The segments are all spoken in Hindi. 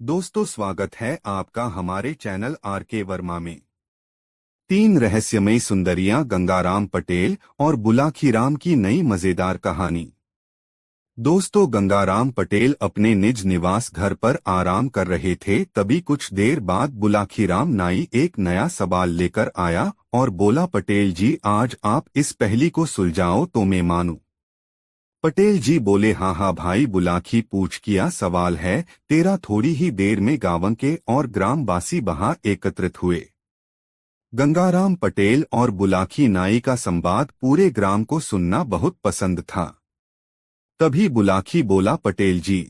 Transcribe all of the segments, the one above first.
दोस्तों, स्वागत है आपका हमारे चैनल आर.के. वर्मा में। तीन रहस्यमयी सुंदरियां गंगाराम पटेल और बुलाखीराम की नई मजेदार कहानी। दोस्तों, गंगाराम पटेल अपने निज निवास घर पर आराम कर रहे थे। तभी कुछ देर बाद बुलाखीराम नाई एक नया सवाल लेकर आया और बोला, पटेल जी, आज आप इस पहेली को सुलझाओ तो मैं मानूं। पटेल जी बोले, हाँ हाँ भाई। बुलाखी पूछ, किया सवाल है तेरा। थोड़ी ही देर में गांव के और ग्रामवासी वहां एकत्रित हुए। गंगाराम पटेल और बुलाखी नाई का संवाद पूरे ग्राम को सुनना बहुत पसंद था। तभी बुलाखी बोला, पटेल जी,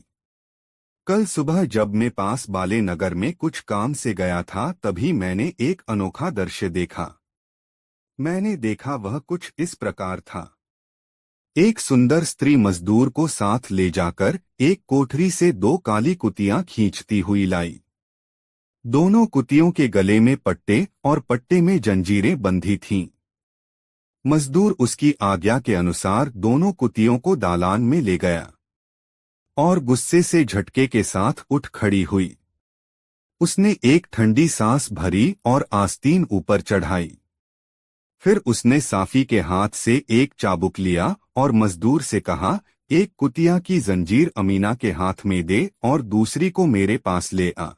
कल सुबह जब मैं पास वाले नगर में कुछ काम से गया था, तभी मैंने एक अनोखा दृश्य देखा। मैंने देखा वह कुछ इस प्रकार था। एक सुंदर स्त्री मजदूर को साथ ले जाकर एक कोठरी से दो काली कुतियां खींचती हुई लाई। दोनों कुतियों के गले में पट्टे और पट्टे में जंजीरें बंधी थीं। मजदूर उसकी आज्ञा के अनुसार दोनों कुतियों को दालान में ले गया और गुस्से से झटके के साथ उठ खड़ी हुई। उसने एक ठंडी सांस भरी और आस्तीन ऊपर चढ़ाई। फिर उसने साफी के हाथ से एक चाबुक लिया और मजदूर से कहा, एक कुतिया की जंजीर अमीना के हाथ में दे और दूसरी को मेरे पास ले आ।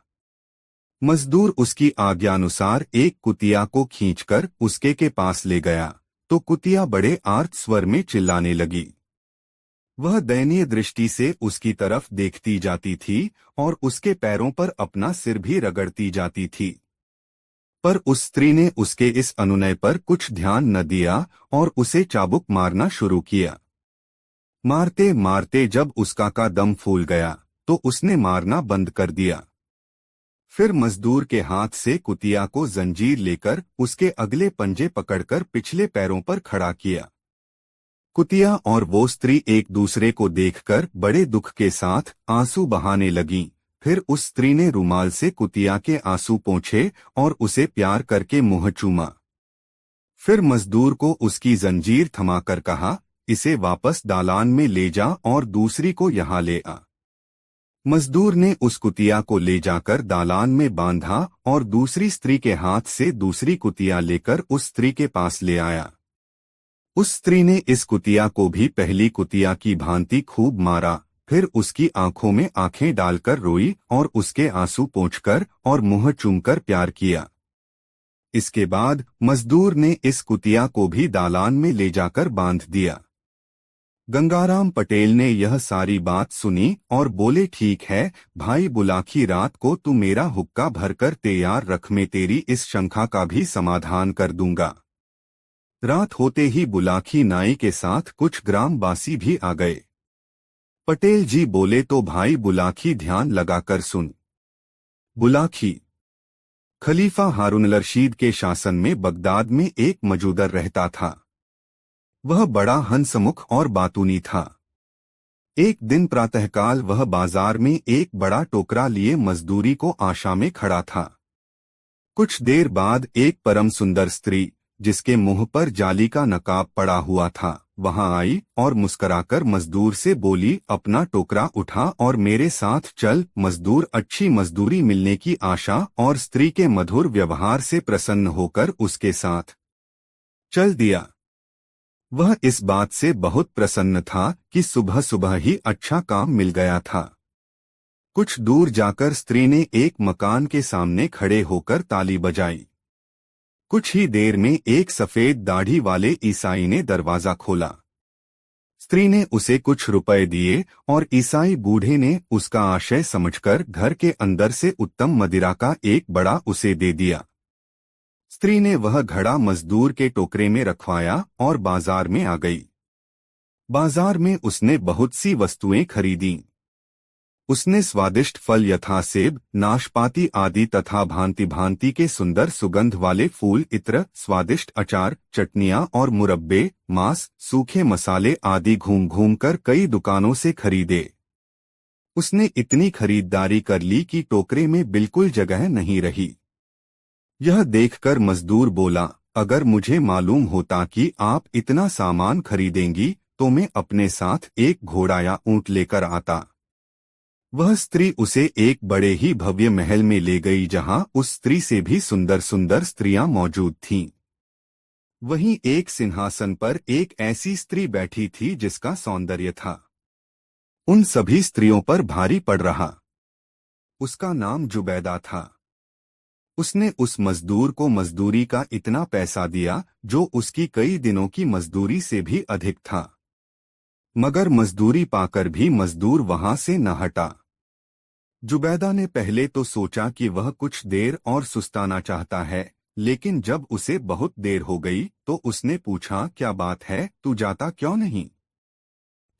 मजदूर उसकी आज्ञानुसार एक कुतिया को खींचकर उसके के पास ले गया तो कुतिया बड़े आर्त स्वर में चिल्लाने लगी। वह दयनीय दृष्टि से उसकी तरफ देखती जाती थी और उसके पैरों पर अपना सिर भी रगड़ती जाती थी। पर उस स्त्री ने उसके इस अनुनय पर कुछ ध्यान न दिया और उसे चाबुक मारना शुरू किया। मारते मारते जब उसका का दम फूल गया तो उसने मारना बंद कर दिया। फिर मजदूर के हाथ से कुतिया को जंजीर लेकर उसके अगले पंजे पकड़कर पिछले पैरों पर खड़ा किया। कुतिया और वो स्त्री एक दूसरे को देखकर बड़े दुख के साथ आंसू बहाने लगीं। फिर उस स्त्री ने रुमाल से कुतिया के आंसू पोंछे और उसे प्यार करके मुंह चूमा। फिर मजदूर को उसकी जंजीर थमाकर कहा, इसे वापस दालान में ले जा और दूसरी को यहाँ ले आ। मजदूर ने उस कुतिया को ले जाकर दालान में बांधा और दूसरी स्त्री के हाथ से दूसरी कुतिया लेकर उस स्त्री के पास ले आया। उस स्त्री ने इस कुतिया को भी पहली कुतिया की भांति खूब मारा। फिर उसकी आंखों में आंखें डालकर रोई और उसके आंसू पोंछकर और मुंह चूमकर प्यार किया। इसके बाद मजदूर ने इस कुतिया को भी दालान में ले जाकर बांध दिया। गंगाराम पटेल ने यह सारी बात सुनी और बोले, ठीक है भाई बुलाखी, रात को तू मेरा हुक्का भरकर तैयार रख, मैं तेरी इस शंका का भी समाधान कर दूंगा। रात होते ही बुलाखी नाई के साथ कुछ ग्रामवासी भी आ गए। पटेल जी बोले, तो भाई बुलाखी, ध्यान लगाकर सुन। बुलाखी, खलीफा हारून रशीद के शासन में बगदाद में एक मजूदर रहता था। वह बड़ा हंसमुख और बातूनी था। एक दिन प्रातःकाल वह बाजार में एक बड़ा टोकरा लिए मजदूरी को आशा में खड़ा था। कुछ देर बाद एक परम सुंदर स्त्री, जिसके मुंह पर जाली का नकाब पड़ा हुआ था, वहां आई और मुस्कुराकर मजदूर से बोली, अपना टोकरा उठा और मेरे साथ चल। मजदूर अच्छी मजदूरी मिलने की आशा और स्त्री के मधुर व्यवहार से प्रसन्न होकर उसके साथ चल दिया। वह इस बात से बहुत प्रसन्न था कि सुबह सुबह ही अच्छा काम मिल गया था। कुछ दूर जाकर स्त्री ने एक मकान के सामने खड़े होकर ताली बजाई। कुछ ही देर में एक सफेद दाढ़ी वाले ईसाई ने दरवाजा खोला। स्त्री ने उसे कुछ रुपए दिए और ईसाई बूढ़े ने उसका आशय समझकर घर के अंदर से उत्तम मदिरा का एक बड़ा उसे दे दिया। स्त्री ने वह घड़ा मजदूर के टोकरे में रखवाया और बाजार में आ गई। बाजार में उसने बहुत सी वस्तुएं खरीदी। उसने स्वादिष्ट फल यथा सेब, नाशपाती आदि तथा भांति भांति के सुंदर सुगंध वाले फूल, इत्र, स्वादिष्ट अचार, चटनियां और मुरब्बे, मांस, सूखे मसाले आदि घूम घूम कर कई दुकानों से खरीदे। उसने इतनी खरीदारी कर ली कि टोकरे में बिल्कुल जगह नहीं रही। यह देखकर मजदूर बोला, अगर मुझे मालूम होता कि आप इतना सामान खरीदेंगी तो मैं अपने साथ एक घोड़ा या ऊंट लेकर आता। वह स्त्री उसे एक बड़े ही भव्य महल में ले गई जहां उस स्त्री से भी सुंदर सुंदर स्त्रियां मौजूद थीं। वहीं एक सिंहासन पर एक ऐसी स्त्री बैठी थी जिसका सौंदर्य था उन सभी स्त्रियों पर भारी पड़ रहा। उसका नाम जुबैदा था। उसने उस मजदूर को मजदूरी का इतना पैसा दिया जो उसकी कई दिनों की मजदूरी से भी अधिक था, मगर मजदूरी पाकर भी मजदूर वहां से न हटा। जुबैदा ने पहले तो सोचा कि वह कुछ देर और सुस्ताना चाहता है, लेकिन जब उसे बहुत देर हो गई तो उसने पूछा, क्या बात है, तू जाता क्यों नहीं?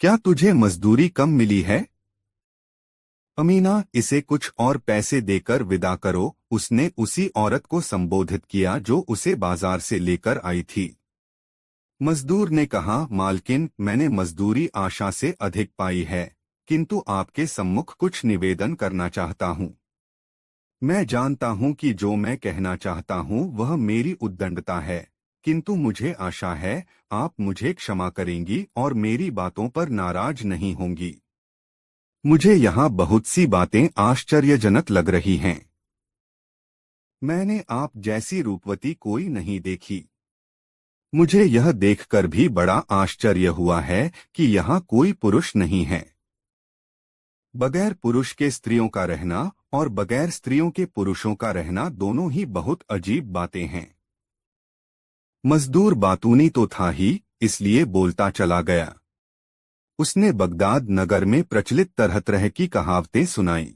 क्या तुझे मजदूरी कम मिली है? अमीना, इसे कुछ और पैसे देकर विदा करो, उसने उसी औरत को संबोधित किया जो उसे बाजार से लेकर आई थी। मजदूर ने कहा, मालकिन, मैंने मजदूरी आशा से अधिक पाई है, किंतु आपके सम्मुख कुछ निवेदन करना चाहता हूँ। मैं जानता हूँ कि जो मैं कहना चाहता हूँ वह मेरी उद्दंडता है, किंतु मुझे आशा है आप मुझे क्षमा करेंगी और मेरी बातों पर नाराज नहीं होंगी। मुझे यहाँ बहुत सी बातें आश्चर्यजनक लग रही हैं। मैंने आप जैसी रूपवती कोई नहीं देखी। मुझे यह देखकर भी बड़ा आश्चर्य हुआ है कि यहाँ कोई पुरुष नहीं है। बगैर पुरुष के स्त्रियों का रहना और बगैर स्त्रियों के पुरुषों का रहना दोनों ही बहुत अजीब बातें हैं। मजदूर बातूनी तो था ही, इसलिए बोलता चला गया। उसने बगदाद नगर में प्रचलित तरह तरह की कहावतें सुनाई।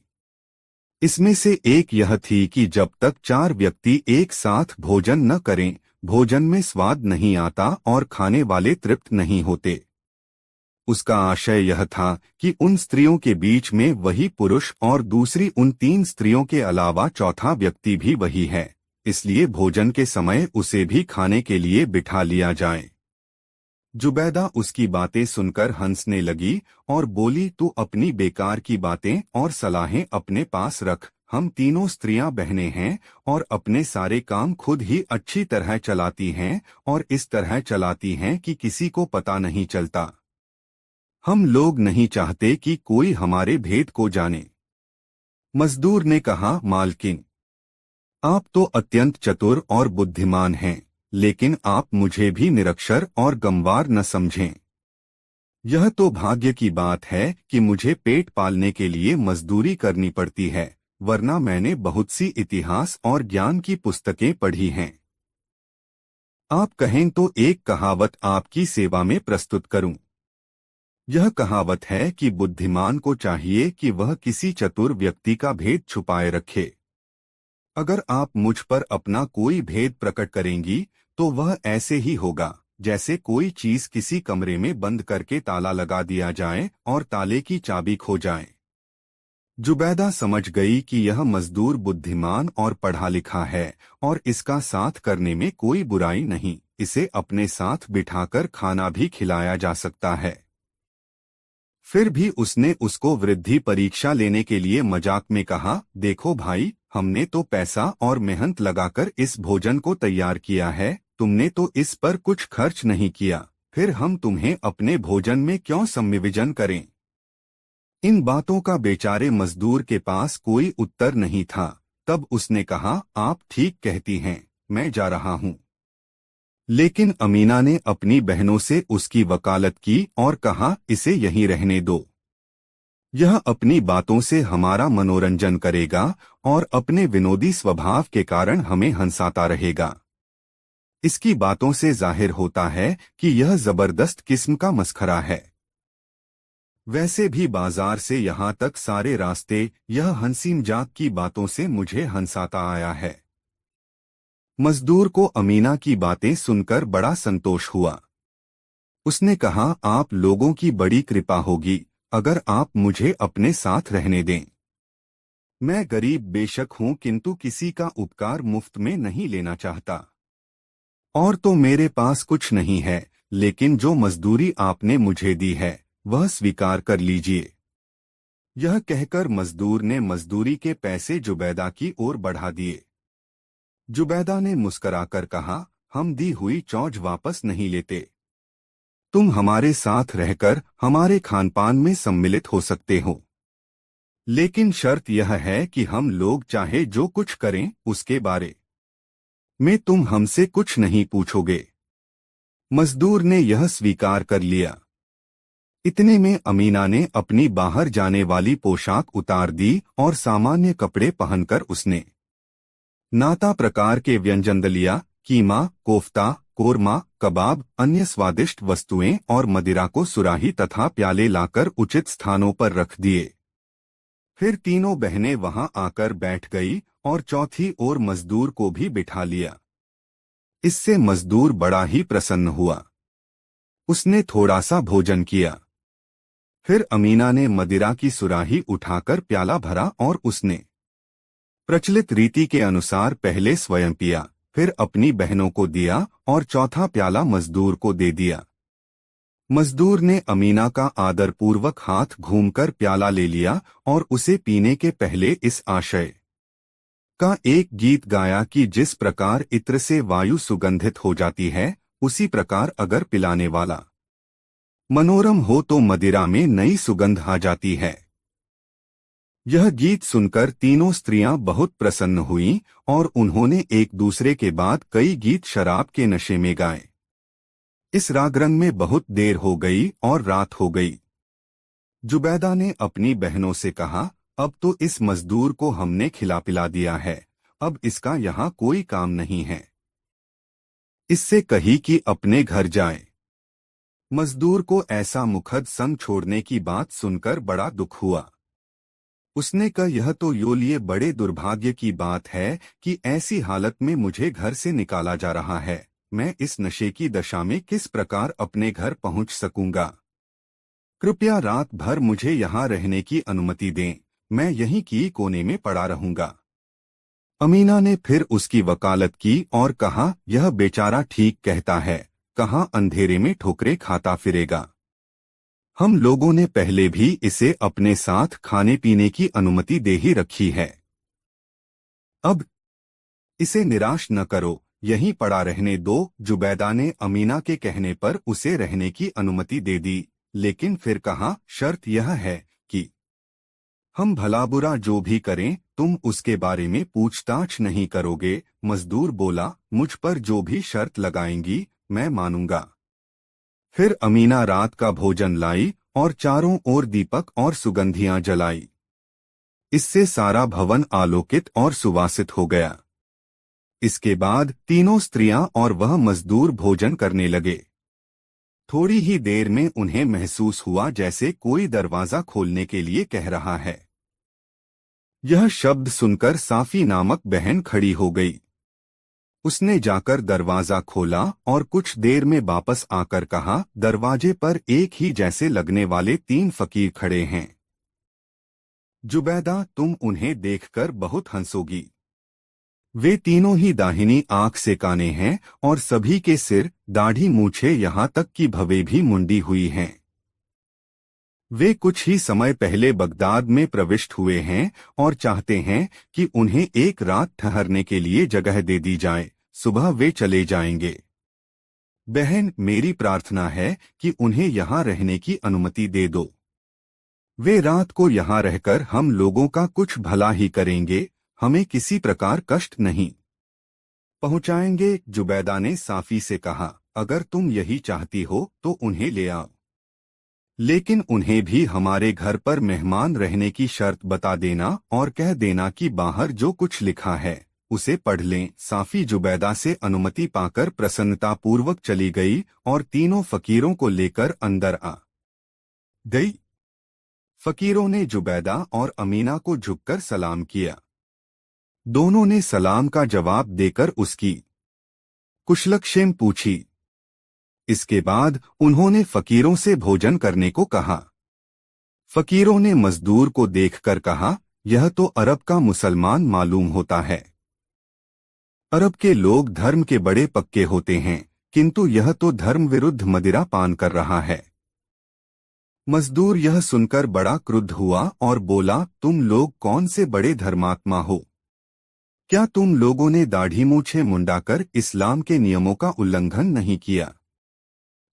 इसमें से एक यह थी कि जब तक 4 व्यक्ति एक साथ भोजन न करें, भोजन में स्वाद नहीं आता और खाने वाले तृप्त नहीं होते। उसका आशय यह था कि उन स्त्रियों के बीच में वही पुरुष और दूसरी उन 3 स्त्रियों के अलावा चौथा व्यक्ति भी वही है, इसलिए भोजन के समय उसे भी खाने के लिए बिठा लिया जाए। जुबैदा उसकी बातें सुनकर हंसने लगी और बोली, तू अपनी बेकार की बातें और सलाहें अपने पास रख। हम तीनों स्त्रियां बहनें हैं और अपने सारे काम खुद ही अच्छी तरह चलाती हैं और इस तरह चलाती हैं कि किसी को पता नहीं चलता। हम लोग नहीं चाहते कि कोई हमारे भेद को जाने। मजदूर ने कहा, मालकिन, आप तो अत्यंत चतुर और बुद्धिमान हैं, लेकिन आप मुझे भी निरक्षर और गंवार न समझें। यह तो भाग्य की बात है कि मुझे पेट पालने के लिए मजदूरी करनी पड़ती है, वरना मैंने बहुत सी इतिहास और ज्ञान की पुस्तकें पढ़ी हैं। आप कहें तो एक कहावत आपकी सेवा में प्रस्तुत करूं। यह कहावत है कि बुद्धिमान को चाहिए कि वह किसी चतुर व्यक्ति का भेद छुपाए रखे। अगर आप मुझ पर अपना कोई भेद प्रकट करेंगी तो वह ऐसे ही होगा जैसे कोई चीज किसी कमरे में बंद करके ताला लगा दिया जाए और ताले की चाबी खो जाए। जुबैदा समझ गई कि यह मजदूर बुद्धिमान और पढ़ा लिखा है और इसका साथ करने में कोई बुराई नहीं, इसे अपने साथ बिठाकर खाना भी खिलाया जा सकता है। फिर भी उसने उसको वृद्धि परीक्षा लेने के लिए मजाक में कहा, देखो भाई, हमने तो पैसा और मेहनत लगाकर इस भोजन को तैयार किया है, तुमने तो इस पर कुछ खर्च नहीं किया, फिर हम तुम्हें अपने भोजन में क्यों सम्मिलित करें? इन बातों का बेचारे मजदूर के पास कोई उत्तर नहीं था। तब उसने कहा, आप ठीक कहती हैं, मैं जा रहा हूँ। लेकिन अमीना ने अपनी बहनों से उसकी वकालत की और कहा, इसे यहीं रहने दो। यह अपनी बातों से हमारा मनोरंजन करेगा और अपने विनोदी स्वभाव के कारण हमें हंसाता रहेगा। इसकी बातों से जाहिर होता है कि यह जबरदस्त किस्म का मस्खरा है। वैसे भी बाजार से यहाँ तक सारे रास्ते यह हंसीन जात की बातों से मुझे हंसाता आया है। मजदूर को अमीना की बातें सुनकर बड़ा संतोष हुआ। उसने कहा, आप लोगों की बड़ी कृपा होगी अगर आप मुझे अपने साथ रहने दें। मैं गरीब बेशक हूँ, किंतु किसी का उपकार मुफ्त में नहीं लेना चाहता। और तो मेरे पास कुछ नहीं है, लेकिन जो मजदूरी आपने मुझे दी है वह स्वीकार कर लीजिए। यह कहकर मजदूर ने मजदूरी के पैसे जुबैदा की ओर बढ़ा दिए। जुबैदा ने मुस्कराकर कहा, हम दी हुई चौज वापस नहीं लेते। तुम हमारे साथ रहकर हमारे खानपान में सम्मिलित हो सकते हो। लेकिन शर्त यह है कि हम लोग चाहे जो कुछ करें उसके बारे में तुम हमसे कुछ नहीं पूछोगे। मजदूर ने यह स्वीकार कर लिया। इतने में अमीना ने अपनी बाहर जाने वाली पोशाक उतार दी और सामान्य कपड़े पहनकर उसने नाता प्रकार के व्यंजन दलिया, कीमा, कोफ्ता, कोरमा, कबाब, अन्य स्वादिष्ट वस्तुएं और मदिरा को सुराही तथा प्याले लाकर उचित स्थानों पर रख दिए। फिर तीनों बहनें वहां आकर बैठ गई और चौथी ओर मजदूर को भी बिठा लिया। इससे मजदूर बड़ा ही प्रसन्न हुआ। उसने थोड़ा सा भोजन किया। फिर अमीना ने मदिरा की सुराही उठाकर प्याला भरा और उसने प्रचलित रीति के अनुसार पहले स्वयं पिया, फिर अपनी बहनों को दिया और चौथा प्याला मजदूर को दे दिया। मजदूर ने अमीना का आदरपूर्वक हाथ घूमकर प्याला ले लिया और उसे पीने के पहले इस आशय का एक गीत गाया कि जिस प्रकार इत्र से वायु सुगंधित हो जाती है, उसी प्रकार अगर पिलाने वाला मनोरम हो तो मदिरा में नई सुगंध आ जाती है। यह गीत सुनकर तीनों स्त्रियां बहुत प्रसन्न हुईं और उन्होंने एक दूसरे के बाद कई गीत शराब के नशे में गाए। इस रागरंग में बहुत देर हो गई और रात हो गई। जुबैदा ने अपनी बहनों से कहा, अब तो इस मजदूर को हमने खिला पिला दिया है, अब इसका यहाँ कोई काम नहीं है। इससे कही कि अपने घर जाए। मजदूर को ऐसा मुखद संग छोड़ने की बात सुनकर बड़ा दुख हुआ। उसने कहा, यह तो यो लिए बड़े दुर्भाग्य की बात है कि ऐसी हालत में मुझे घर से निकाला जा रहा है। मैं इस नशे की दशा में किस प्रकार अपने घर पहुंच सकूंगा? कृपया रात भर मुझे यहाँ रहने की अनुमति दें, मैं यहीं की कोने में पड़ा रहूंगा। अमीना ने फिर उसकी वकालत की और कहा, यह बेचारा ठीक कहता है, कहाँ अंधेरे में ठोकरें खाता फिरेगा। हम लोगों ने पहले भी इसे अपने साथ खाने पीने की अनुमति दे ही रखी है। अब इसे निराश न करो, यहीं पड़ा रहने दो। जुबैदा ने अमीना के कहने पर उसे रहने की अनुमति दे दी, लेकिन फिर कहा, शर्त यह है कि हम भला बुरा जो भी करें तुम उसके बारे में पूछताछ नहीं करोगे। मजदूर बोला, मुझ पर जो भी शर्त लगाएंगी मैं मानूंगा। फिर अमीना रात का भोजन लाई और चारों ओर दीपक और सुगंधियां जलाई। इससे सारा भवन आलोकित और सुवासित हो गया। इसके बाद तीनों स्त्रियां और वह मजदूर भोजन करने लगे। थोड़ी ही देर में उन्हें महसूस हुआ जैसे कोई दरवाजा खोलने के लिए कह रहा है। यह शब्द सुनकर साफी नामक बहन खड़ी हो गई। उसने जाकर दरवाजा खोला और कुछ देर में वापस आकर कहा, दरवाजे पर एक ही जैसे लगने वाले 3 फकीर खड़े हैं। जुबैदा, तुम उन्हें देखकर बहुत हंसोगी। वे तीनों ही दाहिनी आंख से काने हैं और सभी के सिर, दाढ़ी, मूछें यहाँ तक कि भवें भी मुंडी हुई हैं। वे कुछ ही समय पहले बगदाद में प्रविष्ट हुए हैं और चाहते हैं कि उन्हें एक रात ठहरने के लिए जगह दे दी जाए, सुबह वे चले जाएंगे। बहन, मेरी प्रार्थना है कि उन्हें यहाँ रहने की अनुमति दे दो। वे रात को यहाँ रहकर हम लोगों का कुछ भला ही करेंगे, हमें किसी प्रकार कष्ट नहीं पहुँचाएंगे। जुबैदा ने साफी से कहा, अगर तुम यही चाहती हो तो उन्हें ले आओ, लेकिन उन्हें भी हमारे घर पर मेहमान रहने की शर्त बता देना और कह देना कि बाहर जो कुछ लिखा है उसे पढ़ लें। साफी जुबैदा से अनुमति पाकर प्रसन्नतापूर्वक चली गई और तीनों फकीरों को लेकर अंदर आ गई। फकीरों ने जुबैदा और अमीना को झुककर सलाम किया। दोनों ने सलाम का जवाब देकर उसकी कुशलक्षेम पूछी। इसके बाद उन्होंने फकीरों से भोजन करने को कहा। फकीरों ने मजदूर को देखकर कहा, यह तो अरब का मुसलमान मालूम होता है। अरब के लोग धर्म के बड़े पक्के होते हैं, किंतु यह तो धर्म विरुद्ध मदिरा पान कर रहा है। मजदूर यह सुनकर बड़ा क्रुद्ध हुआ और बोला, तुम लोग कौन से बड़े धर्मात्मा हो? क्या तुम लोगों ने दाढ़ी मूछें मुंडाकर इस्लाम के नियमों का उल्लंघन नहीं किया?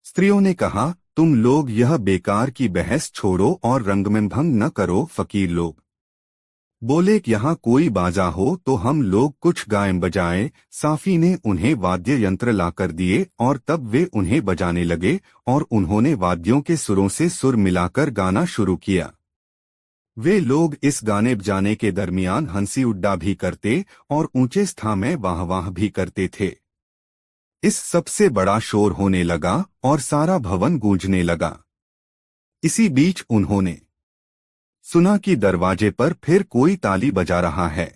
स्त्रियों ने कहा, तुम लोग यह बेकार की बहस छोड़ो और रंग में भंग न करो। फकीर लोग बोले कि यहाँ कोई बाजा हो तो हम लोग कुछ गाएं बजाएं। साफी ने उन्हें वाद्य यंत्र लाकर दिए और तब वे उन्हें बजाने लगे और उन्होंने वाद्यों के सुरों से सुर मिलाकर गाना शुरू किया। वे लोग इस गाने बजाने के दरमियान हंसी उड्डा भी करते और ऊंचे स्थान में वाह वाह भी करते थे। इस सबसे बड़ा शोर होने लगा और सारा भवन गूंजने लगा। इसी बीच उन्होंने सुना कि दरवाजे पर फिर कोई ताली बजा रहा है।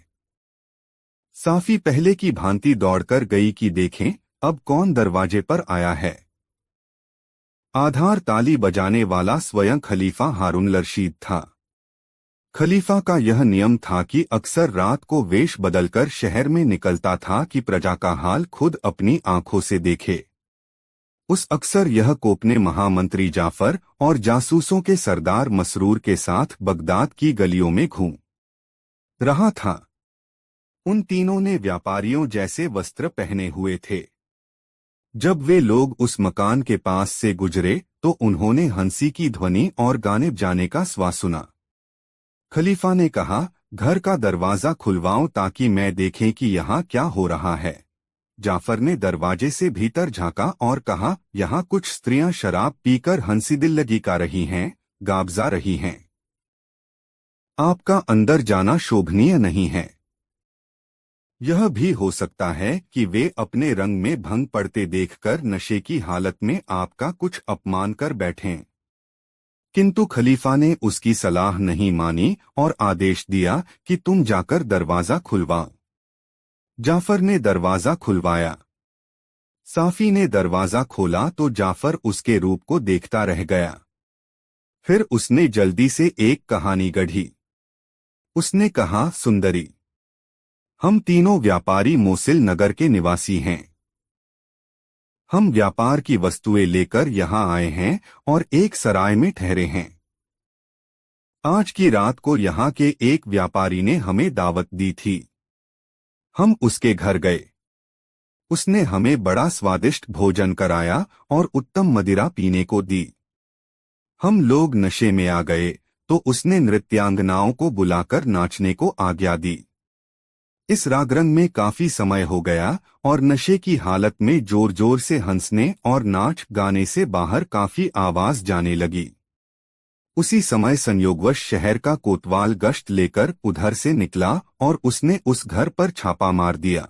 साफी पहले की भांति दौड़कर गई कि देखें अब कौन दरवाजे पर आया है। आधार ताली बजाने वाला स्वयं खलीफा हारून रशीद था। खलीफा का यह नियम था कि अक्सर रात को वेश बदलकर शहर में निकलता था कि प्रजा का हाल खुद अपनी आंखों से देखे। उस अक्सर यह कोपने महामंत्री जाफर और जासूसों के सरदार मसरूर के साथ बगदाद की गलियों में घूम रहा था। उन तीनों ने व्यापारियों जैसे वस्त्र पहने हुए थे। जब वे लोग उस मकान के पास से गुजरे तो उन्होंने हंसी की ध्वनि और गाने बजाने का स्वाद सुना। खलीफा ने कहा, घर का दरवाजा खुलवाओ ताकि मैं देखें कि यहाँ क्या हो रहा है। जाफर ने दरवाजे से भीतर झांका और कहा, यहाँ कुछ स्त्रियां शराब पीकर हंसी दिल लगी का रही हैं, गाबजा रही हैं। आपका अंदर जाना शोभनीय नहीं है। यह भी हो सकता है कि वे अपने रंग में भंग पड़ते देखकर नशे की हालत में आपका कुछ अपमान कर बैठें। किंतु खलीफा ने उसकी सलाह नहीं मानी और आदेश दिया कि तुम जाकर दरवाजा खुलवाओ। जाफर ने दरवाजा खुलवाया। साफी ने दरवाजा खोला तो जाफर उसके रूप को देखता रह गया। फिर उसने जल्दी से एक कहानी गढ़ी। उसने कहा, सुंदरी, हम तीनों व्यापारी मोसिल नगर के निवासी हैं। हम व्यापार की वस्तुएं लेकर यहाँ आए हैं और एक सराय में ठहरे हैं। आज की रात को यहाँ के एक व्यापारी ने हमें दावत दी थी। हम उसके घर गए। उसने हमें बड़ा स्वादिष्ट भोजन कराया और उत्तम मदिरा पीने को दी। हम लोग नशे में आ गए तो उसने नृत्यांगनाओं को बुलाकर नाचने को आज्ञा दी। इस रागरंग में काफी समय हो गया और नशे की हालत में जोर जोर से हंसने और नाच गाने से बाहर काफी आवाज जाने लगी। उसी समय संयोगवश शहर का कोतवाल गश्त लेकर उधर से निकला और उसने उस घर पर छापा मार दिया।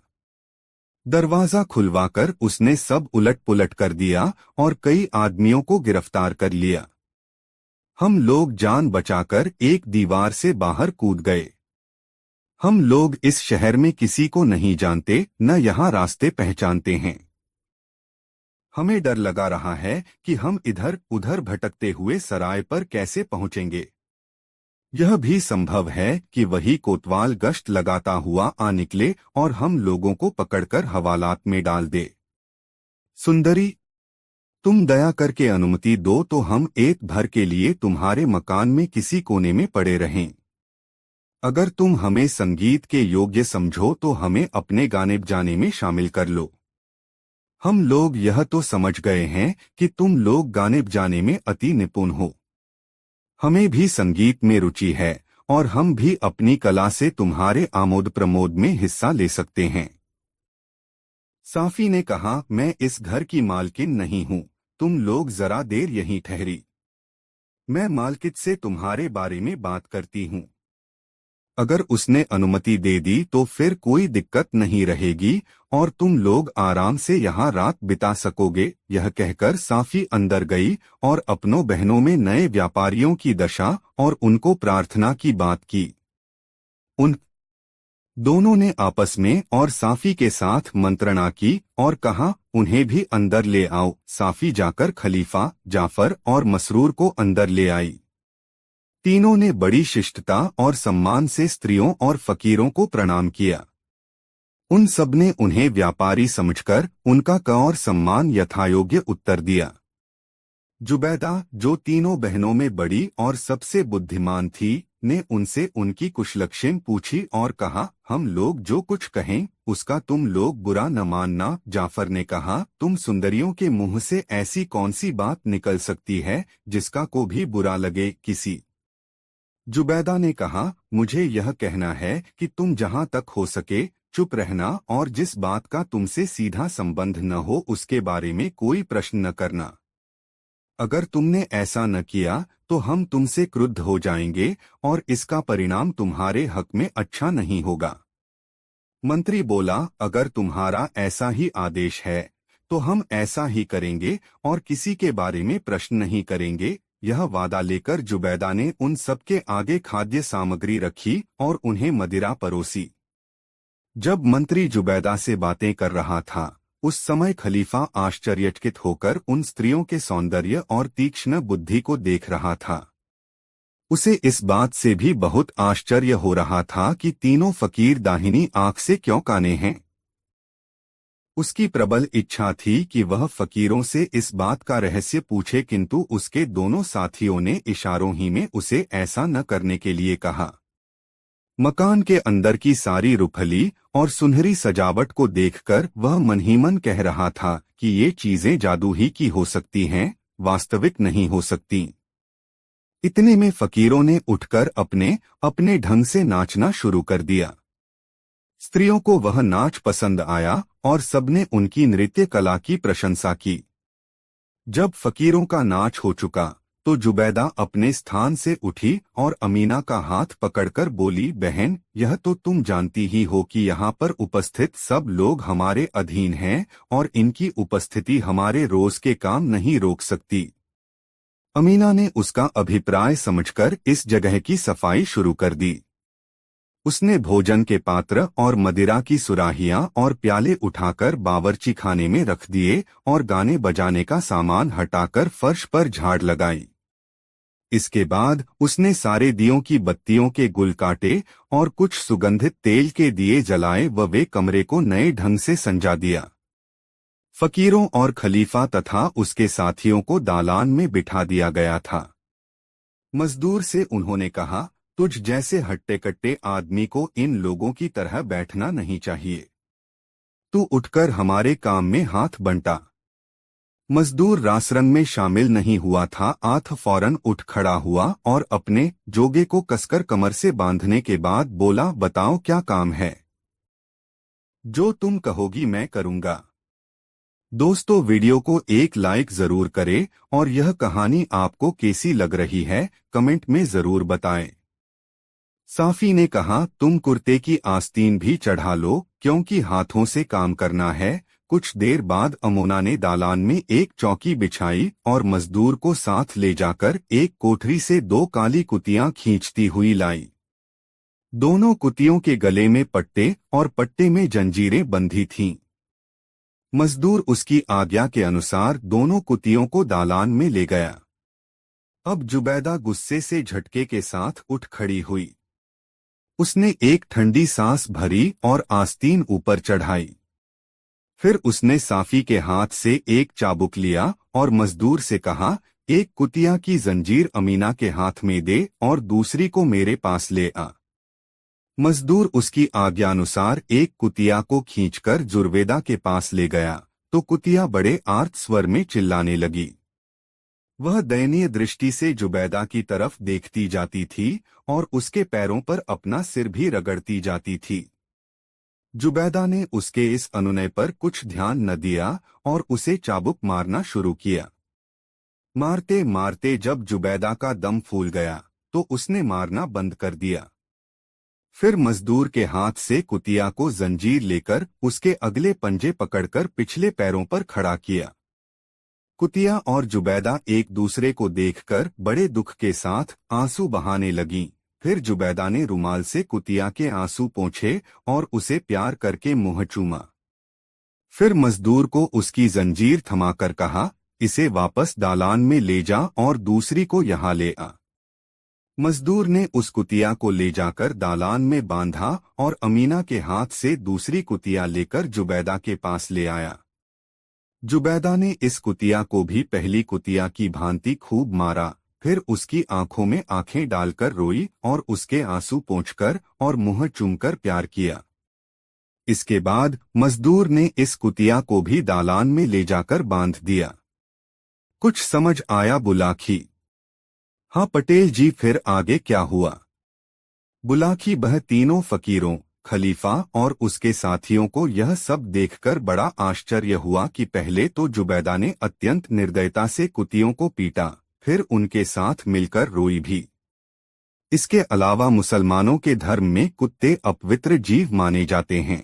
दरवाजा खुलवाकर उसने सब उलट पुलट कर दिया और कई आदमियों को गिरफ्तार कर लिया। हम लोग जान बचाकर एक दीवार से बाहर कूद गए। हम लोग इस शहर में किसी को नहीं जानते, न यहाँ रास्ते पहचानते हैं। हमें डर लगा रहा है कि हम इधर उधर भटकते हुए सराय पर कैसे पहुंचेंगे। यह भी संभव है कि वही कोतवाल गश्त लगाता हुआ आ निकले और हम लोगों को पकड़कर हवालात में डाल दे। सुंदरी, तुम दया करके अनुमति दो तो हम एक भर के लिए तुम्हारे मकान में किसी कोने में पड़े रहें। अगर तुम हमें संगीत के योग्य समझो तो हमें अपने गाने बजाने में शामिल कर लो। हम लोग यह तो समझ गए हैं कि तुम लोग गाने बजाने में अति निपुण हो। हमें भी संगीत में रुचि है और हम भी अपनी कला से तुम्हारे आमोद प्रमोद में हिस्सा ले सकते हैं। साफी ने कहा, मैं इस घर की मालकिन नहीं हूँ, तुम लोग जरा देर यहीं ठहरी। मैं मालकिन से तुम्हारे बारे में बात करती हूँ। अगर उसने अनुमति दे दी तो फिर कोई दिक्कत नहीं रहेगी और तुम लोग आराम से यहाँ रात बिता सकोगे। यह कहकर साफी अंदर गई और अपनों बहनों में नए व्यापारियों की दशा और उनको प्रार्थना की बात की। उन दोनों ने आपस में और साफी के साथ मंत्रणा की और कहा, उन्हें भी अंदर ले आओ। साफी जाकर खलीफा, जाफर और मसरूर को अंदर ले आई। तीनों ने बड़ी शिष्टता और सम्मान से स्त्रियों और फकीरों को प्रणाम किया। उन सबने उन्हें व्यापारी समझकर उनका और सम्मान यथायोग्य उत्तर दिया। जुबैदा, जो तीनों बहनों में बड़ी और सबसे बुद्धिमान थी, ने उनसे उनकी कुशलक्षेम पूछी और कहा, हम लोग जो कुछ कहें उसका तुम लोग बुरा न मानना। जाफर ने कहा, तुम सुंदरियों के मुंह से ऐसी कौन सी बात निकल सकती है जिसका को भी बुरा लगे किसी। जुबैदा ने कहा, मुझे यह कहना है कि तुम जहां तक हो सके चुप रहना और जिस बात का तुमसे सीधा संबंध न हो उसके बारे में कोई प्रश्न न करना। अगर तुमने ऐसा न किया तो हम तुमसे क्रुद्ध हो जाएंगे और इसका परिणाम तुम्हारे हक में अच्छा नहीं होगा। मंत्री बोला, अगर तुम्हारा ऐसा ही आदेश है तो हम ऐसा ही करेंगे और किसी के बारे में प्रश्न नहीं करेंगे। यह वादा लेकर जुबैदा ने उन सबके आगे खाद्य सामग्री रखी और उन्हें मदिरा परोसी। जब मंत्री जुबैदा से बातें कर रहा था उस समय खलीफा आश्चर्यचकित होकर उन स्त्रियों के सौंदर्य और तीक्ष्ण बुद्धि को देख रहा था। उसे इस बात से भी बहुत आश्चर्य हो रहा था कि तीनों फकीर दाहिनी आंख से क्यों काने हैं। उसकी प्रबल इच्छा थी कि वह फकीरों से इस बात का रहस्य पूछे, किंतु उसके दोनों साथियों ने इशारों ही में उसे ऐसा न करने के लिए कहा। मकान के अंदर की सारी रुखली और सुनहरी सजावट को देखकर वह मन ही मन कह रहा था कि ये चीजें जादू ही की हो सकती हैं, वास्तविक नहीं हो सकती। इतने में फकीरों ने उठकर अपने अपने ढंग से नाचना शुरू कर दिया। स्त्रियों को वह नाच पसंद आया और सबने उनकी नृत्य कला की प्रशंसा की। जब फकीरों का नाच हो चुका तो जुबैदा अपने स्थान से उठी और अमीना का हाथ पकड़कर बोली, बहन, यह तो तुम जानती ही हो कि यहाँ पर उपस्थित सब लोग हमारे अधीन हैं और इनकी उपस्थिति हमारे रोज के काम नहीं रोक सकती। अमीना ने उसका अभिप्राय समझकर इस जगह की सफाई शुरू कर दी। उसने भोजन के पात्र और मदिरा की सुराहियां और प्याले उठाकर बावर्ची खाने में रख दिए और गाने बजाने का सामान हटाकर फर्श पर झाड़ लगाई। इसके बाद उसने सारे दियों की बत्तियों के गुल काटे और कुछ सुगंधित तेल के दिए जलाए व वे कमरे को नए ढंग से संजा दिया। फकीरों और खलीफा तथा उसके साथियों को दालान में बिठा दिया गया था। मजदूर से उन्होंने कहा, तुझ जैसे हट्टे कट्टे आदमी को इन लोगों की तरह बैठना नहीं चाहिए। तू उठकर हमारे काम में हाथ बंटा। मजदूर रासरंग में शामिल नहीं हुआ था, आठ फौरन उठ खड़ा हुआ और अपने जोगे को कसकर कमर से बांधने के बाद बोला, बताओ क्या काम है? जो तुम कहोगी मैं करूंगा। दोस्तों, वीडियो को एक लाइक जरूर करें और यह कहानी आपको कैसी लग रही है कमेंट में जरूर बताएं। साफी ने कहा, तुम कुर्ते की आस्तीन भी चढ़ा लो क्योंकि हाथों से काम करना है। कुछ देर बाद अमोना ने दालान में एक चौकी बिछाई और मजदूर को साथ ले जाकर एक कोठरी से दो काली कुतियां खींचती हुई लाई। दोनों कुतियों के गले में पट्टे और पट्टे में जंजीरें बंधी थीं। मजदूर उसकी आज्ञा के अनुसार दोनों कुतियों को दालान में ले गया। अब जुबैदा गुस्से से झटके के साथ उठ खड़ी हुई। उसने एक ठंडी सांस भरी और आस्तीन ऊपर चढ़ाई। फिर उसने साफी के हाथ से एक चाबुक लिया और मजदूर से कहा, एक कुतिया की जंजीर अमीना के हाथ में दे और दूसरी को मेरे पास ले आ। मजदूर उसकी आज्ञानुसार एक कुतिया को खींचकर जुर्वेदा के पास ले गया तो कुतिया बड़े आर्त स्वर में चिल्लाने लगी। वह दयनीय दृष्टि से जुबैदा की तरफ देखती जाती थी और उसके पैरों पर अपना सिर भी रगड़ती जाती थी। जुबैदा ने उसके इस अनुनय पर कुछ ध्यान न दिया और उसे चाबुक मारना शुरू किया। मारते मारते जब जुबैदा का दम फूल गया तो उसने मारना बंद कर दिया। फिर मजदूर के हाथ से कुतिया को जंजीर लेकर उसके अगले पंजे पकड़कर पिछले पैरों पर खड़ा किया। कुतिया और जुबैदा एक दूसरे को देखकर बड़े दुख के साथ आंसू बहाने लगीं। फिर जुबैदा ने रुमाल से कुतिया के आंसू पोंछे और उसे प्यार करके मुंह चूमा। फिर मजदूर को उसकी जंजीर थमाकर कहा, इसे वापस दालान में ले जा और दूसरी को यहाँ ले आ। मजदूर ने उस कुतिया को ले जाकर दालान में बांधा और अमीना के हाथ से दूसरी कुतिया लेकर जुबैदा के पास ले आया। जुबैदा ने इस कुतिया को भी पहली कुतिया की भांति खूब मारा। फिर उसकी आंखों में आंखें डालकर रोई और उसके आंसू पोंछकर और मुंह चूमकर प्यार किया। इसके बाद मजदूर ने इस कुतिया को भी दालान में ले जाकर बांध दिया। कुछ समझ आया बुलाखी? हाँ पटेल जी, फिर आगे क्या हुआ? बुलाकी बह तीनों फकीरों, खलीफा और उसके साथियों को यह सब देखकर बड़ा आश्चर्य हुआ कि पहले तो जुबैदा ने अत्यंत निर्दयता से कुतियों को पीटा, फिर उनके साथ मिलकर रोई भी। इसके अलावा मुसलमानों के धर्म में कुत्ते अपवित्र जीव माने जाते हैं।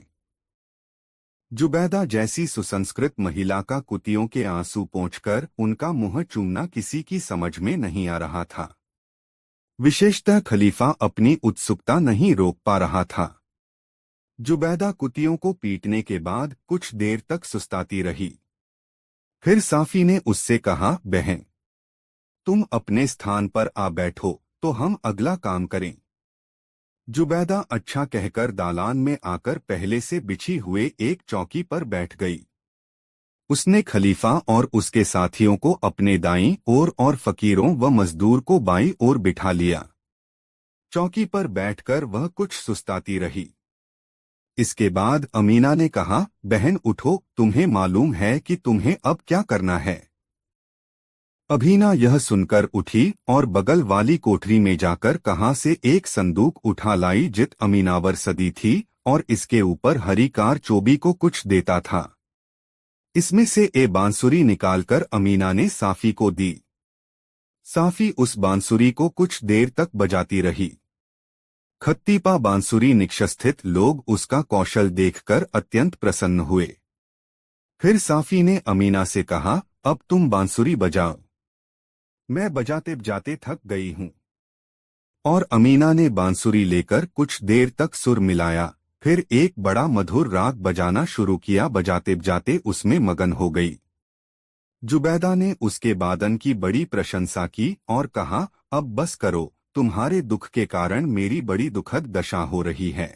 जुबैदा जैसी सुसंस्कृत महिला का कुतियों के आंसू पोंछकर उनका मुंह चूमना किसी की समझ में नहीं आ रहा था। विशेषतः खलीफा अपनी उत्सुकता नहीं रोक पा रहा था। जुबैदा कुतियों को पीटने के बाद कुछ देर तक सुस्ताती रही। फिर साफी ने उससे कहा, बहन, तुम अपने स्थान पर आ बैठो तो हम अगला काम करें। जुबैदा अच्छा कहकर दालान में आकर पहले से बिछी हुए एक चौकी पर बैठ गई। उसने खलीफा और उसके साथियों को अपने दाईं ओर और फकीरों व मजदूर को बाईं ओर बिठा लिया। चौकी पर बैठकर वह कुछ सुस्ताती रही। इसके बाद अमीना ने कहा, बहन उठो, तुम्हें मालूम है कि तुम्हें अब क्या करना है। अमीना यह सुनकर उठी और बगल वाली कोठरी में जाकर कहां से एक संदूक उठा लाई जित अमीनावर सदी थी और इसके ऊपर हरी कार चोबी को कुछ देता था। इसमें से ए बांसुरी निकालकर अमीना ने साफी को दी। साफी उस बांसुरी को कुछ देर तक बजाती रही। खत्तीपा बांसुरी निक्षस्थित लोग उसका कौशल देखकर अत्यंत प्रसन्न हुए। फिर साफी ने अमीना से कहा, अब तुम बांसुरी बजाओ, मैं बजाते बजाते थक गई हूं। और अमीना ने बांसुरी लेकर कुछ देर तक सुर मिलाया, फिर एक बड़ा मधुर राग बजाना शुरू किया। बजाते बजाते उसमें मगन हो गई। जुबैदा ने उसके वादन की बड़ी प्रशंसा की और कहा, अब बस करो, तुम्हारे दुख के कारण मेरी बड़ी दुखद दशा हो रही है।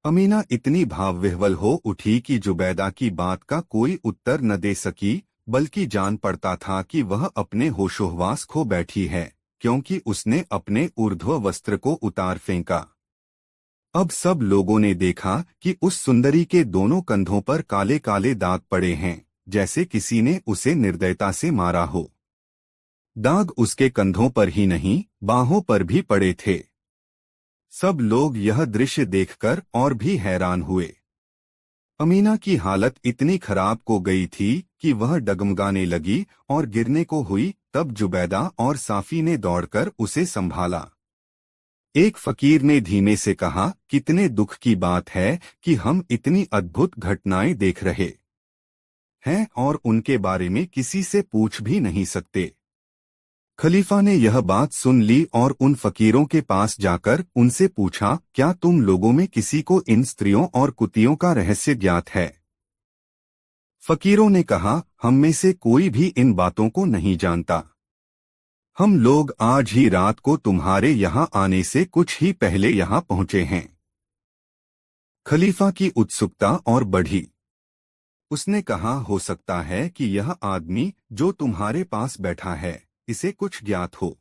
अमीना इतनी भावविह्वल हो उठी कि जुबैदा की बात का कोई उत्तर न दे सकी, बल्कि जान पड़ता था कि वह अपने होशोहवास खो बैठी है, क्योंकि उसने अपने ऊर्ध्व वस्त्र को उतार फेंका। अब सब लोगों ने देखा कि उस सुंदरी के दोनों कंधों पर काले काले दाग पड़े हैं, जैसे किसी ने उसे निर्दयता से मारा हो। दाग उसके कंधों पर ही नहीं, बाहों पर भी पड़े थे। सब लोग यह दृश्य देखकर और भी हैरान हुए। अमीना की हालत इतनी खराब हो गई थी कि वह डगमगाने लगी और गिरने को हुई। तब जुबैदा और साफी ने दौड़कर उसे संभाला। एक फकीर ने धीमे से कहा, कितने दुख की बात है कि हम इतनी अद्भुत घटनाएं देख रहे हैं और उनके बारे में किसी से पूछ भी नहीं सकते। खलीफा ने यह बात सुन ली और उन फकीरों के पास जाकर उनसे पूछा, क्या तुम लोगों में किसी को इन स्त्रियों और कुतियों का रहस्य ज्ञात है? फकीरों ने कहा, हम में से कोई भी इन बातों को नहीं जानता। हम लोग आज ही रात को तुम्हारे यहाँ आने से कुछ ही पहले यहाँ पहुँचे हैं। खलीफा की उत्सुकता और बढ़ी। उसने कहा, हो सकता है कि यह आदमी जो तुम्हारे पास बैठा है, इसे कुछ ज्ञात हो।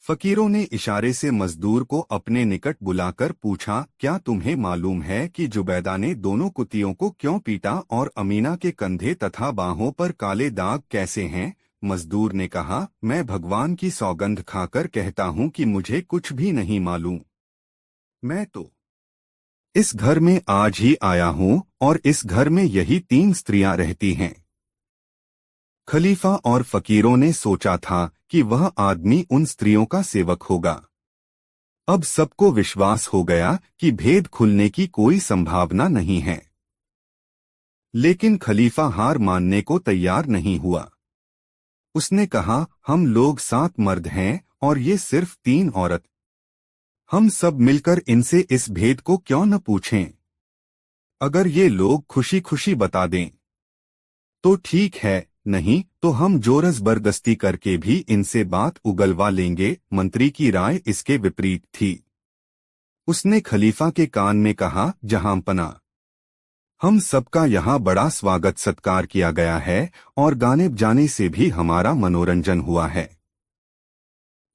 फकीरों ने इशारे से मजदूर को अपने निकट बुलाकर पूछा, क्या तुम्हें मालूम है कि जुबैदा ने दोनों कुतियों को क्यों पीटा और अमीना के कंधे तथा बाहों पर काले दाग कैसे हैं? मजदूर ने कहा, मैं भगवान की सौगंध खाकर कहता हूँ कि मुझे कुछ भी नहीं मालूम। मैं तो इस घर में आज ही आया हूँ और इस घर में यही 3 स्त्रियां रहती हैं। खलीफा और फकीरों ने सोचा था कि वह आदमी उन स्त्रियों का सेवक होगा। अब सबको विश्वास हो गया कि भेद खुलने की कोई संभावना नहीं है। लेकिन खलीफा हार मानने को तैयार नहीं हुआ। उसने कहा, हम लोग 7 मर्द हैं और ये सिर्फ 3 औरत। हम सब मिलकर इनसे इस भेद को क्यों न पूछें? अगर ये लोग खुशी खुशी बता दें तो ठीक है, नहीं तो हम जोर जबरदस्ती करके भी इनसे बात उगलवा लेंगे। मंत्री की राय इसके विपरीत थी। उसने खलीफा के कान में कहा, जहांपना, हम सबका यहाँ बड़ा स्वागत सत्कार किया गया है और गाने बजाने से भी हमारा मनोरंजन हुआ है।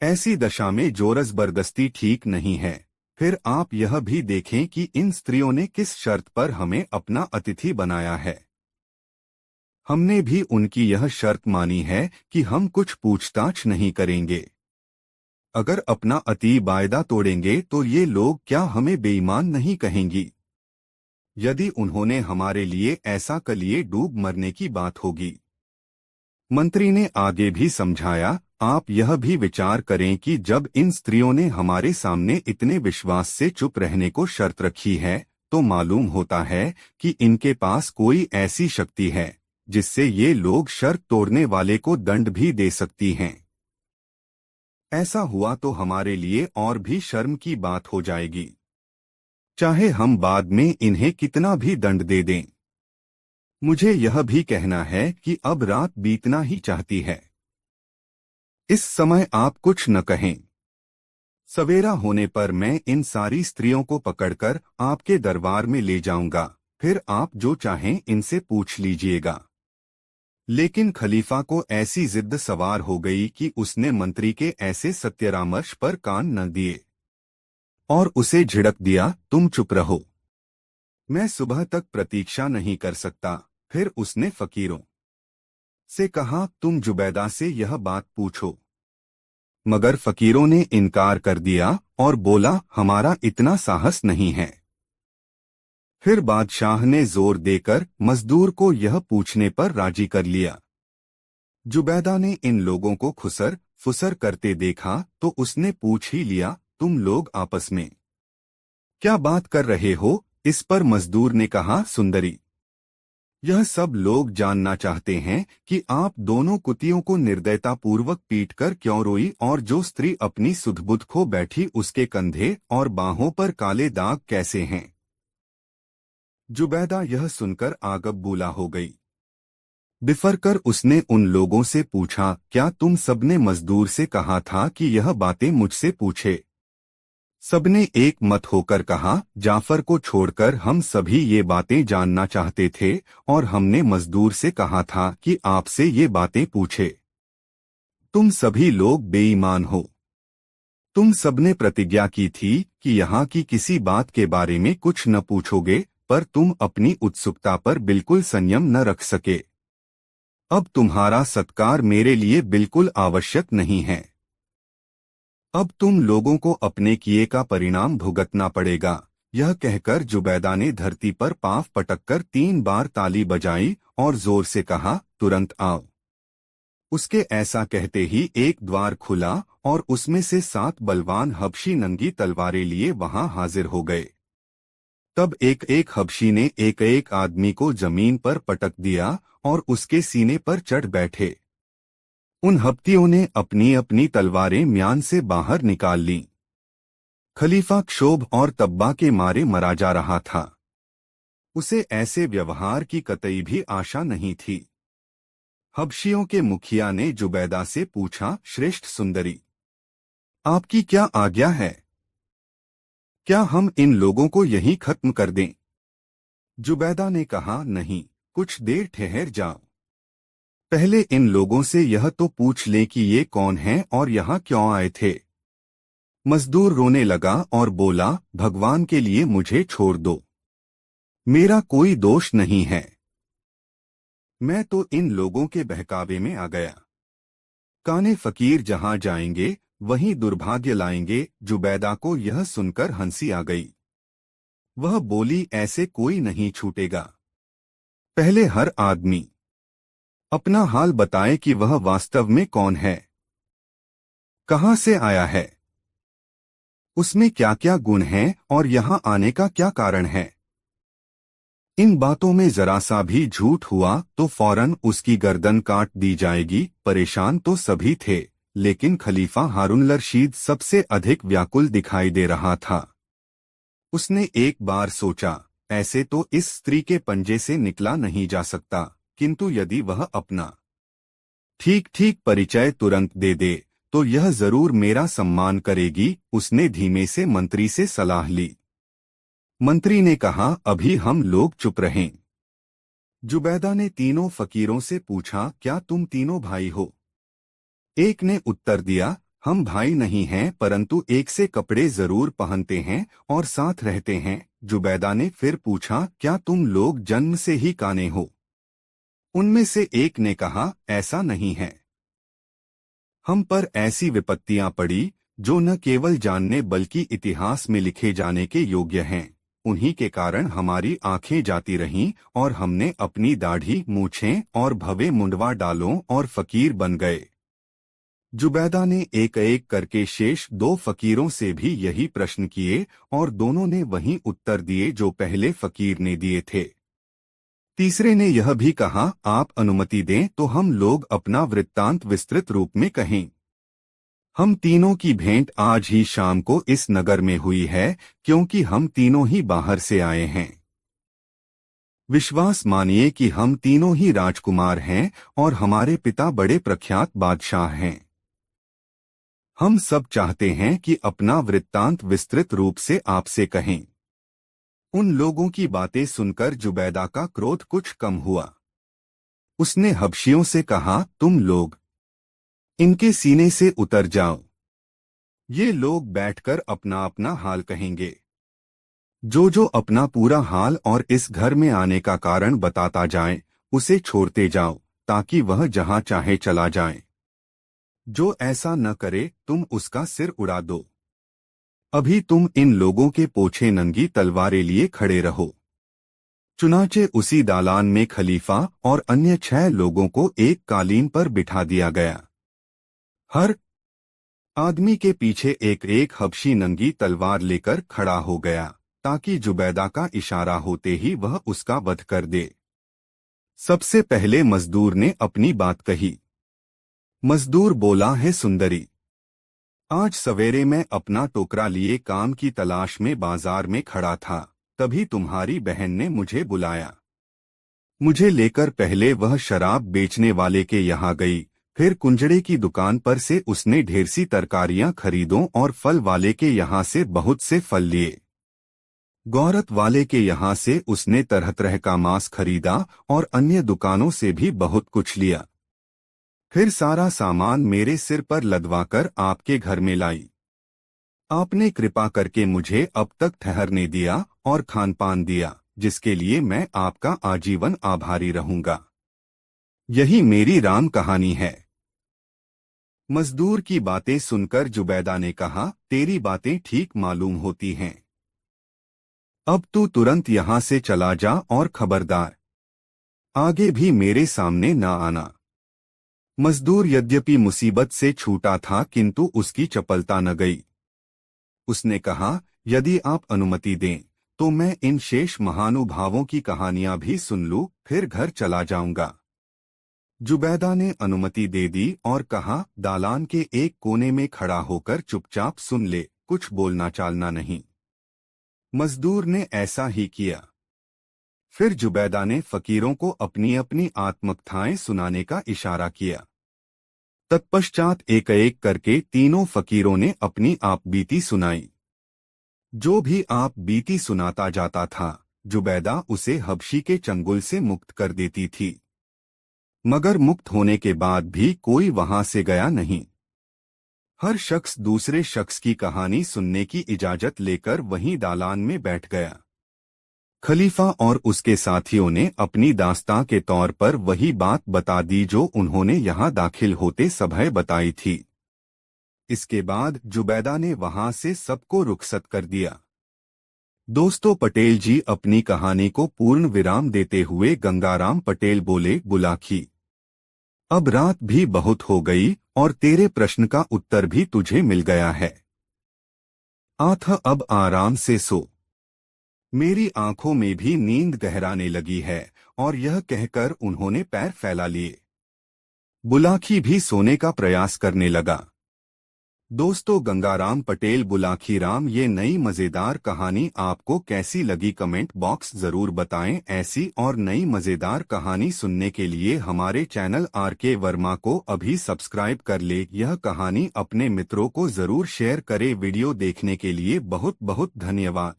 ऐसी दशा में जोर जबरदस्ती ठीक नहीं है। फिर आप यह भी देखें कि इन स्त्रियों ने किस शर्त पर हमें अपना अतिथि बनाया है। हमने भी उनकी यह शर्त मानी है कि हम कुछ पूछताछ नहीं करेंगे। अगर अपना अति वायदा तोड़ेंगे तो ये लोग क्या हमें बेईमान नहीं कहेंगी? यदि उन्होंने हमारे लिए ऐसा कलिए डूब मरने की बात होगी। मंत्री ने आगे भी समझाया, आप यह भी विचार करें कि जब इन स्त्रियों ने हमारे सामने इतने विश्वास से चुप रहने को शर्त रखी है, तो मालूम होता है कि इनके पास कोई ऐसी शक्ति है जिससे ये लोग शर्त तोड़ने वाले को दंड भी दे सकती हैं। ऐसा हुआ तो हमारे लिए और भी शर्म की बात हो जाएगी, चाहे हम बाद में इन्हें कितना भी दंड दे दें। मुझे यह भी कहना है कि अब रात बीतना ही चाहती है। इस समय आप कुछ न कहें। सवेरा होने पर मैं इन सारी स्त्रियों को पकड़कर आपके दरबार में ले जाऊंगा, फिर आप जो चाहें इनसे पूछ लीजिएगा। लेकिन खलीफा को ऐसी जिद सवार हो गई कि उसने मंत्री के ऐसे सत्यरामर्श पर कान न दिए और उसे झिड़क दिया, तुम चुप रहो, मैं सुबह तक प्रतीक्षा नहीं कर सकता। फिर उसने फकीरों से कहा, तुम जुबैदा से यह बात पूछो। मगर फकीरों ने इनकार कर दिया और बोला, हमारा इतना साहस नहीं है। फिर बादशाह ने जोर देकर मजदूर को यह पूछने पर राजी कर लिया। जुबैदा ने इन लोगों को खुसर फुसर करते देखा तो उसने पूछ ही लिया, तुम लोग आपस में क्या बात कर रहे हो? इस पर मजदूर ने कहा, सुंदरी, यह सब लोग जानना चाहते हैं कि आप दोनों कुतियों को निर्दयतापूर्वक पीटकर क्यों रोई, और जो स्त्री अपनी सुधबुध खो बैठी उसके कंधे और बाहों पर काले दाग कैसे हैं? जुबैदा यह सुनकर आगबबूला हो गई। बिफर कर उसने उन लोगों से पूछा, क्या तुम सबने मजदूर से कहा था कि यह बातें मुझसे पूछे? सबने एक मत होकर कहा, जाफर को छोड़कर हम सभी ये बातें जानना चाहते थे और हमने मजदूर से कहा था कि आपसे ये बातें पूछे। तुम सभी लोग बेईमान हो। तुम सबने प्रतिज्ञा की थी कि यहाँ की किसी बात के बारे में कुछ न पूछोगे, पर तुम अपनी उत्सुकता पर बिल्कुल संयम न रख सके। अब तुम्हारा सत्कार मेरे लिए बिल्कुल आवश्यक नहीं है। अब तुम लोगों को अपने किए का परिणाम भुगतना पड़ेगा। यह कहकर जुबैदा ने धरती पर पांव पटककर 3 बार ताली बजाई और जोर से कहा, तुरंत आओ। उसके ऐसा कहते ही एक द्वार खुला और उसमें से 7 बलवान हबशी नंगी तलवारें लिए वहां हाजिर हो गए। तब एक एक हबशी ने एक एक आदमी को जमीन पर पटक दिया और उसके सीने पर चढ़ बैठे। उन हब्तियों ने अपनी अपनी तलवारें म्यान से बाहर निकाल लीं। खलीफा क्षोभ और तब्बा के मारे मरा जा रहा था। उसे ऐसे व्यवहार की कतई भी आशा नहीं थी। हबशियों के मुखिया ने जुबैदा से पूछा, श्रेष्ठ सुंदरी, आपकी क्या आज्ञा है? क्या हम इन लोगों को यहीं खत्म कर दें? जुबैदा ने कहा, नहीं, कुछ देर ठहर जाओ। पहले इन लोगों से यह तो पूछ लें कि ये कौन हैं और यहाँ क्यों आए थे। मजदूर रोने लगा और बोला, भगवान के लिए मुझे छोड़ दो, मेरा कोई दोष नहीं है। मैं तो इन लोगों के बहकावे में आ गया। काने फकीर जहां जाएंगे वहीं दुर्भाग्य लाएंगे। जुबैदा को यह सुनकर हंसी आ गई। वह बोली, ऐसे कोई नहीं छूटेगा। पहले हर आदमी अपना हाल बताए कि वह वास्तव में कौन है, कहां से आया है, उसमें क्या क्या गुण हैं और यहां आने का क्या कारण है। इन बातों में जरा सा भी झूठ हुआ तो फौरन उसकी गर्दन काट दी जाएगी। परेशान तो सभी थे, लेकिन खलीफा हारून रशीद सबसे अधिक व्याकुल दिखाई दे रहा था। उसने एक बार सोचा, ऐसे तो इस स्त्री के पंजे से निकला नहीं जा सकता, किंतु यदि वह अपना ठीक ठीक परिचय तुरंत दे दे तो यह जरूर मेरा सम्मान करेगी। उसने धीमे से मंत्री से सलाह ली। मंत्री ने कहा, अभी हम लोग चुप रहें। जुबैदा ने तीनों फकीरों से पूछा, क्या तुम तीनों भाई हो? एक ने उत्तर दिया, हम भाई नहीं हैं, परंतु एक से कपड़े जरूर पहनते हैं और साथ रहते हैं। जुबैदा ने फिर पूछा, क्या तुम लोग जन्म से ही काने हो? उनमें से एक ने कहा, ऐसा नहीं है, हम पर ऐसी विपत्तियां पड़ी जो न केवल जानने बल्कि इतिहास में लिखे जाने के योग्य हैं। उन्हीं के कारण हमारी आंखें जाती रहीं और हमने अपनी दाढ़ी, मूछें और भवे मुंडवा डालों और फकीर बन गए। जुबैदा ने एक एक करके शेष 2 फकीरों से भी यही प्रश्न किए और दोनों ने वही उत्तर दिए जो पहले फकीर ने दिए थे। तीसरे ने यह भी कहा, आप अनुमति दें तो हम लोग अपना वृत्तांत विस्तृत रूप में कहें। हम तीनों की भेंट आज ही शाम को इस नगर में हुई है, क्योंकि हम तीनों ही बाहर से आए हैं। विश्वास मानिए कि हम तीनों ही राजकुमार हैं और हमारे पिता बड़े प्रख्यात बादशाह हैं। हम सब चाहते हैं कि अपना वृत्तांत विस्तृत रूप से आपसे कहें। उन लोगों की बातें सुनकर जुबैदा का क्रोध कुछ कम हुआ। उसने हबशियों से कहा, तुम लोग इनके सीने से उतर जाओ। ये लोग बैठकर अपना अपना हाल कहेंगे। जो अपना पूरा हाल और इस घर में आने का कारण बताता जाए, उसे छोड़ते जाओ ताकि वह जहां चाहे चला जाए। जो ऐसा न करे तुम उसका सिर उड़ा दो। अभी तुम इन लोगों के पोछे नंगी तलवारें लिए खड़े रहो। चुनाचे उसी दालान में खलीफा और अन्य 6 लोगों को एक कालीन पर बिठा दिया गया। हर आदमी के पीछे एक एक हबशी नंगी तलवार लेकर खड़ा हो गया, ताकि जुबैदा का इशारा होते ही वह उसका वध कर दे। सबसे पहले मजदूर ने अपनी बात कही। मजदूर बोला, है सुंदरी, आज सवेरे मैं अपना टोकरा लिए काम की तलाश में बाजार में खड़ा था, तभी तुम्हारी बहन ने मुझे बुलाया। मुझे लेकर पहले वह शराब बेचने वाले के यहाँ गई, फिर कुंजड़े की दुकान पर से उसने ढेर सी तरकारियां खरीदों और फल वाले के यहाँ से बहुत से फल लिए। गौरत वाले के यहाँ से उसने तरह तरह का मांस खरीदा और अन्य दुकानों से भी बहुत कुछ लिया। फिर सारा सामान मेरे सिर पर लदवाकर आपके घर में लाई। आपने कृपा करके मुझे अब तक ठहरने दिया और खान पान दिया, जिसके लिए मैं आपका आजीवन आभारी रहूंगा। यही मेरी राम कहानी है। मजदूर की बातें सुनकर जुबैदा ने कहा, तेरी बातें ठीक मालूम होती हैं। अब तू तुरंत यहाँ से चला जा और खबरदार, आगे भी मेरे सामने न आना। मजदूर यद्यपि मुसीबत से छूटा था, किंतु उसकी चपलता न गई। उसने कहा, यदि आप अनुमति दें तो मैं इन शेष महानुभावों की कहानियां भी सुन लूं, फिर घर चला जाऊंगा। जुबैदा ने अनुमति दे दी और कहा, दालान के एक कोने में खड़ा होकर चुपचाप सुन ले, कुछ बोलना चालना नहीं। मजदूर ने ऐसा ही किया। फिर जुबैदा ने फकीरों को अपनी अपनी आत्मकथाएं सुनाने का इशारा किया। तत्पश्चात एक एक करके तीनों फकीरों ने अपनी आप बीती सुनाई। जो भी आप बीती सुनाता जाता था, जुबैदा उसे हबशी के चंगुल से मुक्त कर देती थी। मगर मुक्त होने के बाद भी कोई वहां से गया नहीं। हर शख्स दूसरे शख्स की कहानी सुनने की इजाजत लेकर वहीं दालान में बैठ गया। खलीफा और उसके साथियों ने अपनी दास्तां के तौर पर वही बात बता दी जो उन्होंने यहाँ दाखिल होते समय बताई थी। इसके बाद जुबैदा ने वहां से सबको रुखसत कर दिया। दोस्तों, पटेल जी अपनी कहानी को पूर्ण विराम देते हुए गंगाराम पटेल बोले, बुलाखी, अब रात भी बहुत हो गई और तेरे प्रश्न का उत्तर भी तुझे मिल गया है। आठ अब आराम से सो। मेरी आंखों में भी नींद गहराने लगी है। और यह कहकर उन्होंने पैर फैला लिए। बुलाखी भी सोने का प्रयास करने लगा। दोस्तों, गंगाराम पटेल बुलाखी राम ये नई मजेदार कहानी आपको कैसी लगी, कमेंट बॉक्स जरूर बताएं। ऐसी और नई मजेदार कहानी सुनने के लिए हमारे चैनल आरके वर्मा को अभी सब्सक्राइब कर ले। यह कहानी अपने मित्रों को जरूर शेयर करें। वीडियो देखने के लिए बहुत बहुत धन्यवाद।